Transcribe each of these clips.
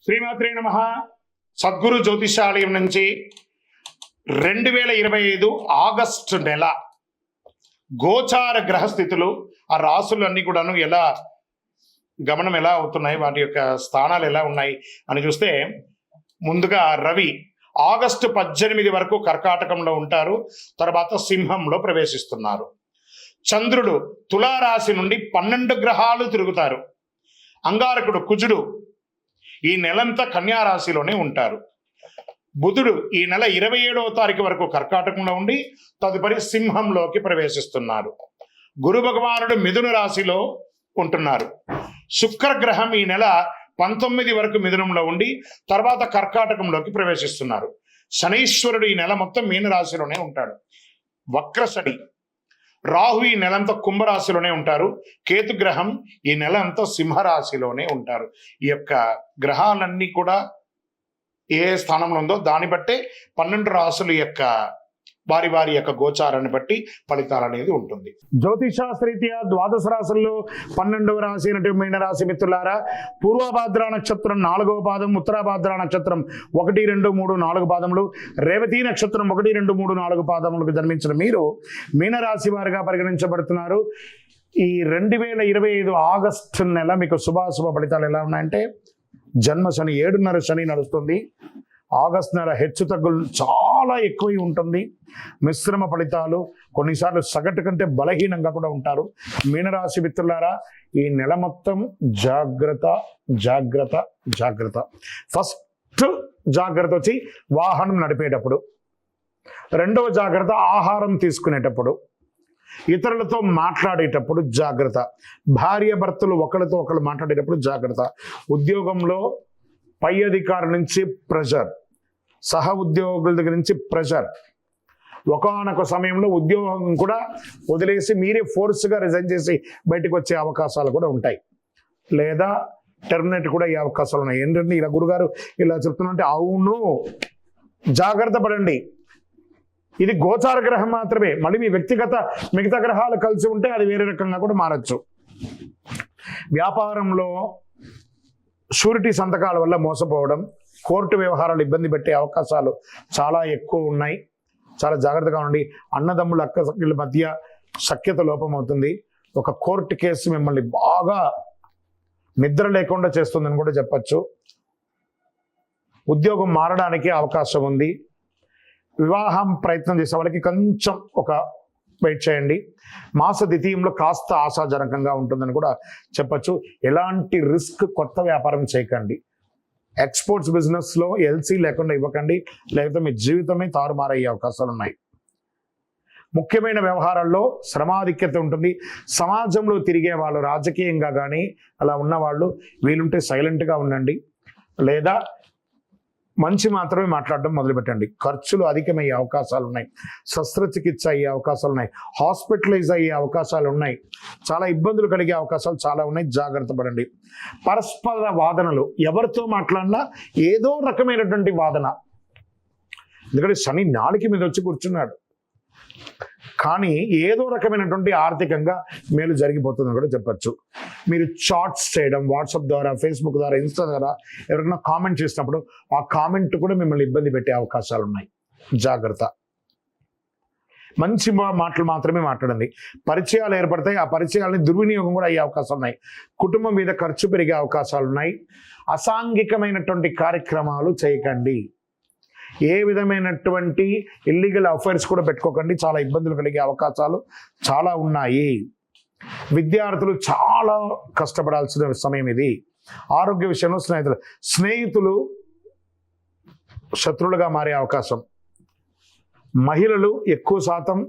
శ్రీమాత్రే నమః. సద్గురు జ్యోతిషాలయం నుంచి 2025 ఆగస్టు నెల గోచార గ్రహస్థితులు, ఆ రాసులన్నీ కూడాను ఎలా గమనం ఎలా అవుతున్నాయి, వాటి యొక్క స్థానాలు ఎలా ఉన్నాయి అని చూస్తే, ముందుగా రవి ఆగస్టు 18 వరకు కర్కాటకంలో ఉంటారు, తర్వాత సింహంలో ప్రవేశిస్తున్నారు. చంద్రుడు తులారాశి నుండి 12 గ్రహాలు తిరుగుతారు. అంగారకుడు కుజుడు ఈ నెలంతా కన్యారాశిలోనే ఉంటారు. బుధుడు ఈ నెల 27వ తారీఖు వరకు కర్కాటకంలో ఉండి తదుపరి సింహంలోకి ప్రవేశిస్తున్నారు. గురు భగవానుడు మిథున రాశిలో ఉంటున్నారు. శుక్రగ్రహం ఈ నెల 19 వరకు మిథునంలో ఉండి తర్వాత కర్కాటకంలోకి ప్రవేశిస్తున్నారు. శనీశ్వరుడు ఈ నెల మొత్తం మీన రాశిలోనే ఉంటాడు. వక్ర శని. రాహు ఈ నెలంతా కుంభరాశిలోనే ఉంటారు. కేతుగ్రహం ఈ నెల అంతా సింహరాశిలోనే ఉంటారు. ఈ యొక్క గ్రహాలన్నీ కూడా ఏ స్థానంలో ఉందో దాన్ని బట్టే 12 రాశుల యొక్క వారి వారి యొక్క గోచారాన్ని బట్టి ఫలితాలు అనేది ఉంటుంది. జ్యోతిషాస్త్రీత్యా ద్వాదశ రాశుల్లో 12వ రాశి అయినటువంటి మీనరాశి మిత్రులారా, పూర్వభాద్ర నక్షత్రం 4వ పాదం, ఉత్తరాభాద్ర నక్షత్రం 1, 2, 3, 4 పాదములు, రేవతి నక్షత్రం 1, 2, 3, 4 పాదములకు జన్మించిన మీరు మీనరాశి వారిగా పరిగణించబడుతున్నారు. ఈ 2025 ఆగస్టు నెల మీకు శుభాశుభ ఫలితాలు ఎలా ఉన్నాయంటే, జన్మ శని 7.5 శని నడుస్తుంది. ఆగస్టు నెల హెచ్చు తగ్గులు చాలా ఎక్కువ ఉంటుంది. మిశ్రమ ఫలితాలు, కొన్నిసార్లు సగటు కంటే బలహీనంగా కూడా ఉంటారు. మీనరాశి మిత్రులారా, ఈ నెల మొత్తం జాగ్రత్త జాగ్రత్త జాగ్రత్త. ఫస్ట్ జాగ్రత్త వచ్చి వాహనం నడిపేటప్పుడు, రెండవ జాగ్రత్త ఆహారం తీసుకునేటప్పుడు, ఇతరులతో మాట్లాడేటప్పుడు జాగ్రత్త, భార్య భర్తలు ఒకరితో ఒకరు మాట్లాడేటప్పుడు జాగ్రత్త, ఉద్యోగంలో పై అధికారుల నుంచి ప్రెషర్, సహ ఉద్యోగుల దగ్గర నుంచి ప్రెషర్, ఒకానొక సమయంలో ఉద్యోగం కూడా వదిలేసి మీరే ఫోర్స్గా రిజైన్ చేసి బయటకు వచ్చే అవకాశాలు కూడా ఉంటాయి, లేదా టెర్మినేట్ కూడా అయ్యే అవకాశాలు ఉన్నాయి. ఏంటంటే ఇలా గురుగారు ఇలా చెప్తున్నంటే, అవును జాగ్రత్త పడండి. ఇది గోచార గ్రహం మాత్రమే. మళ్ళీ మీ వ్యక్తిగత మిగతా గ్రహాలు కలిసి ఉంటే అది వేరే రకంగా కూడా మారచ్చు. వ్యాపారంలో షూరిటీ సంతకాల వల్ల మోసపోవడం, కోర్టు వ్యవహారాలు ఇబ్బంది పెట్టే అవకాశాలు చాలా ఎక్కువ ఉన్నాయి. చాలా జాగ్రత్తగా ఉండి. అన్నదమ్ముల అక్కల మధ్య సఖ్యత లోపం అవుతుంది. ఒక కోర్టు కేసు మిమ్మల్ని బాగా నిద్ర లేకుండా చేస్తుందని కూడా చెప్పచ్చు. ఉద్యోగం మారడానికి అవకాశం ఉంది. వివాహం ప్రయత్నం చేసే వాళ్ళకి కొంచెం ఒక వెయిట్ చేయండి. మాస ద్వితీయంలో కాస్త ఆశాజనకంగా ఉంటుందని కూడా చెప్పచ్చు. ఎలాంటి రిస్క్ కొత్త వ్యాపారం చేయకండి. ఎక్స్పోర్ట్స్ బిజినెస్లో ఎల్సీ లేకుండా ఇవ్వకండి, లేకపోతే మీ జీవితమే తారుమారయ్యే అవకాశాలు ఉన్నాయి. ముఖ్యమైన వ్యవహారాల్లో శ్రమాధిక్యత ఉంటుంది. సమాజంలో తిరిగే వాళ్ళు, రాజకీయంగా కానీ అలా ఉన్నవాళ్ళు వీలుంటే సైలెంట్గా ఉండండి, లేదా మంచి మాత్రమే మాట్లాడడం మొదలుపెట్టండి. ఖర్చులు అధికమయ్యే అవకాశాలు ఉన్నాయి. శస్త్రచికిత్స అయ్యే అవకాశాలు ఉన్నాయి. హాస్పిటలైజ్ అయ్యే అవకాశాలు ఉన్నాయి. చాలా ఇబ్బందులు కలిగే అవకాశాలు చాలా ఉన్నాయి. జాగ్రత్త పడండి. పరస్పర వాదనలు, ఎవరితో మాట్లాడినా ఏదో రకమైనటువంటి వాదన. ఎందుకంటే శని నాలుక మీద వచ్చి కూర్చున్నాడు, కానీ ఏదో రకమైనటువంటి ఆర్థికంగా మేలు జరిగిపోతుందని కూడా చెప్పచ్చు. మీరు చాట్స్ చేయడం, వాట్సాప్ ద్వారా, ఫేస్బుక్ ద్వారా, ఇన్స్టా ద్వారా ఎవరైనా కామెంట్ చేసినప్పుడు ఆ కామెంట్ కూడా మిమ్మల్ని ఇబ్బంది పెట్టే అవకాశాలు ఉన్నాయి. జాగ్రత్త. మంచి మాటలు మాత్రమే మాట్లాడండి. పరిచయాలు ఏర్పడతాయి, ఆ పరిచయాలని దుర్వినియోగం కూడా అయ్యే అవకాశాలు ఉన్నాయి. కుటుంబం మీద ఖర్చు పెరిగే అవకాశాలు ఉన్నాయి. అసాంఘికమైనటువంటి కార్యక్రమాలు చేయకండి. ఏ విధమైనటువంటి ఇల్లీగల్ అఫైర్స్ కూడా పెట్టుకోకండి. చాలా ఇబ్బందులు కలిగే అవకాశాలు చాలా ఉన్నాయి. విద్యార్థులు చాలా కష్టపడాల్సిన సమయం ఇది. ఆరోగ్య విషయంలో స్నేహితులు శత్రువులుగా మారే అవకాశం. మహిళలు ఎక్కువ శాతం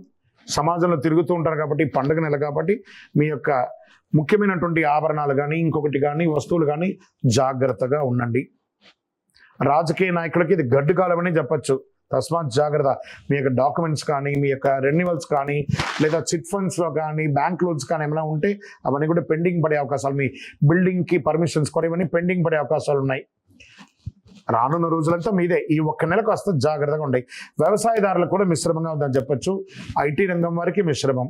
సమాజంలో తిరుగుతూ ఉంటారు కాబట్టి, పండుగ నెల కాబట్టి మీ యొక్క ముఖ్యమైనటువంటి ఆభరణాలు కానీ, ఇంకొకటి కానీ, వస్తువులు కానీ జాగ్రత్తగా ఉండండి. రాజకీయ నాయకులకి ఇది గడ్డు కాలం అని చెప్పచ్చు. తస్మాత్ జాగ్రత్త. మీ యొక్క డాక్యుమెంట్స్ కానీ, మీ యొక్క రెన్యువల్స్ కానీ, లేదా చిట్ ఫండ్స్లో కానీ, బ్యాంక్ లోన్స్ కానీ ఏమైనా ఉంటే అవన్నీ కూడా పెండింగ్ పడే అవకాశాలు, మీ బిల్డింగ్కి పర్మిషన్స్ కూడా ఇవన్నీ పెండింగ్ పడే అవకాశాలు ఉన్నాయి. రానున్న రోజులంతా మీదే. ఈ ఒక్క నెలకు వస్తే జాగ్రత్తగా ఉంటాయి. వ్యవసాయదారులకు కూడా మిశ్రమంగా ఉందని చెప్పచ్చు. ఐటీ రంగం వారికి మిశ్రమం,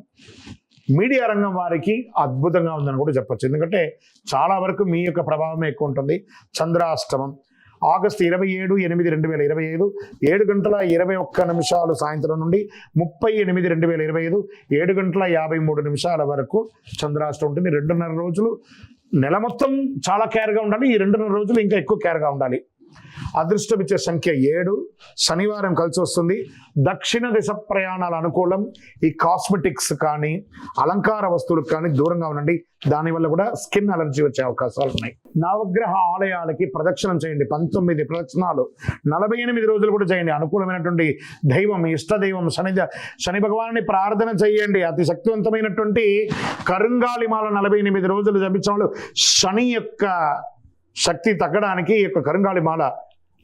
మీడియా రంగం వారికి అద్భుతంగా ఉందని కూడా చెప్పచ్చు. ఎందుకంటే చాలా వరకు మీ యొక్క ప్రభావమే ఎక్కువ ఉంటుంది. చంద్రాష్టమం, ఆగస్టు 27/8/2025 7:21 సాయంత్రం నుండి 30/8/2025 7:53 వరకు చంద్రాష్టం ఉంటుంది. 2.5 రోజులు. నెల మొత్తం చాలా కేర్గా ఉండాలి, ఈ 2.5 రోజులు ఇంకా ఎక్కువ కేర్గా ఉండాలి. అదృష్టం ఇచ్చే సంఖ్య 7. శనివారం కలిసి వస్తుంది. దక్షిణ దిశ ప్రయాణాలు అనుకూలం. ఈ కాస్మెటిక్స్ కానీ అలంకార వస్తువులకు కానీ దూరంగా ఉండండి, దానివల్ల కూడా స్కిన్ అలర్జీ వచ్చే అవకాశాలు ఉన్నాయి. నవగ్రహ ఆలయాలకి ప్రదక్షిణం చేయండి. 19 ప్రదక్షిణాలు 48 రోజులు కూడా చేయండి. అనుకూలమైనటువంటి దైవం, ఇష్టదైవం శని భగవాన్ని ప్రార్థన చేయండి. అతి శక్తివంతమైనటువంటి కరుంగాళిమాల 48 రోజులు జపించిన వాళ్ళు శని యొక్క శక్తి తగ్గడానికి ఈ యొక్క కరుంగాళిమాల,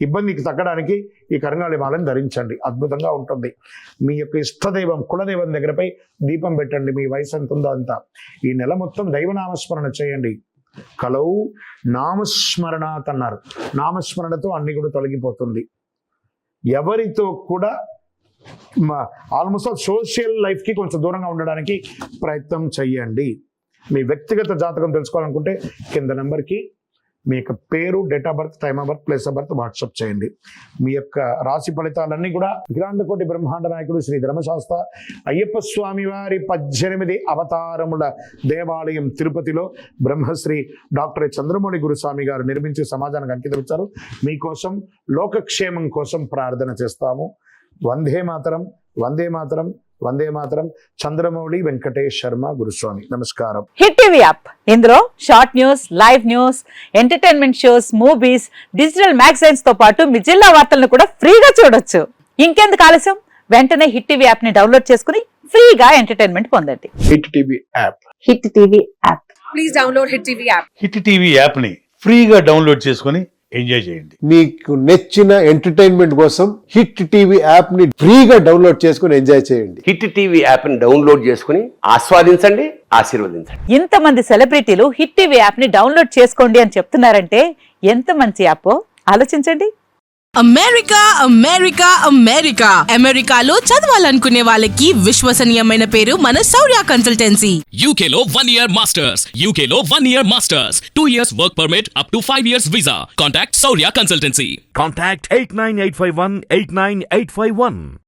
ఇబ్బందికి తగ్గడానికి ఈ కరుంగాళిమాలను ధరించండి. అద్భుతంగా ఉంటుంది. మీ యొక్క ఇష్టదైవం, కులదైవం దగ్గరపై దీపం పెట్టండి. మీ వయసు ఎంత ఉందో అంత. ఈ నెల మొత్తం దైవనామస్మరణ చేయండి. కలవు నామస్మరణాత్ అన్నారు. నామస్మరణతో అన్ని కూడా తొలగిపోతుంది. ఎవరితో కూడా ఆల్మోస్ట్ సోషల్ లైఫ్కి కొంచెం దూరంగా ఉండడానికి ప్రయత్నం చేయండి. మీ వ్యక్తిగత జాతకం తెలుసుకోవాలనుకుంటే కింద నెంబర్కి మీ యొక్క పేరు, date of birth, time of birth, place of birth WhatsApp చేయండి. మీ యొక్క రాశి ఫలితాలన్నీ కూడా అఖిలాండకోటి బ్రహ్మాండ నాయకుడు శ్రీ ధర్మశాస్త్ర అయ్యప్ప స్వామి వారి 18 అవతారముల దేవాలయం తిరుపతిలో బ్రహ్మశ్రీ డాక్టర్ చంద్రమౌళి గురుస్వామి గారు నిర్మించి సమాజానికి అంకితమిచ్చారు. మీకోసం లోకక్షేమం కోసం ప్రార్థన చేస్తాము. వందే మాతరం, వందే మాతరం, వందే మాతరం. చంద్రమౌళి వెంకటేష్ శర్మ గురుస్వామి. నమస్కారం. హిట్ టీవీ యాప్, ఇందులో short news, live news, entertainment shows, movies, digital magazines తో పాటు మీ జిల్లా వార్తలను కూడా ఫ్రీగా చూడొచ్చు. ఇంకెందుకు ఆలస్యం, వెంటనే హిట్ టీవీ యాప్ ని డౌన్లోడ్ చేసుకుని ఫ్రీగా ఎంటర్టైన్మెంట్ పొందండి. Hit TV app. Hit TV app. Please download hit TV app. Hit TV app ని ఫ్రీగా డౌన్లోడ్ చేసుకుని ఎంజాయ్ చేయండి. మీకు నచ్చిన ఎంటర్టైన్మెంట్ కోసం హిట్ టీవీ యాప్ ని ఫ్రీగా డౌన్లోడ్ చేసుకుని ఎంజాయ్ చేయండి. హిట్ టీవీ యాప్ ని డౌన్లోడ్ చేసుకుని ఆస్వాదించండి, ఆశీర్వదించండి. ఇంతమంది సెలబ్రిటీలు హిట్ టీవీ యాప్ ని డౌన్లోడ్ చేసుకోండి అని చెప్తున్నారంటే ఎంత మంచి యాప్ ఆలోచించండి. అమెరికా అమెరికా అమెరికా అమెరికాలో చదవాలనుకునే వాళ్ళకి విశ్వసనీయమైన పేరు మన శౌర్య కన్సల్టెన్సీ. UK లో 1 year masters. UK లో 1 year masters. 2 years work permit up to 5 years visa. Contact Saurya Consultancy. Contact 89851 89851.